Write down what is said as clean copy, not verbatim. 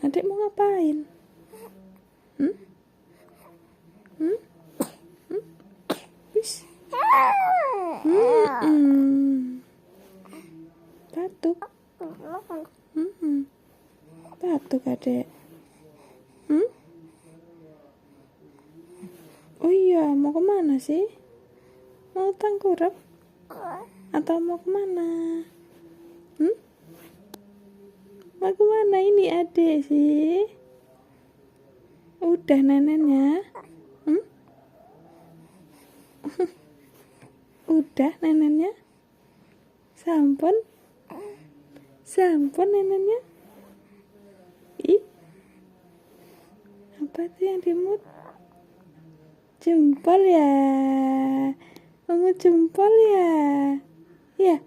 Adik mau ngapain? Hmm? Hmm? Hmm? Bis. Batuk. Batuk adik. Oh iya, mau kemana sih? Mau tengkurap? Atau mau kemana? Mau kemana ini adik sih? Udah neneknya? Udah neneknya? Sampun? Sampun neneknya? Ih, apa tuh yang dimut? Jempol ya? Kamu jempol ya? Ya?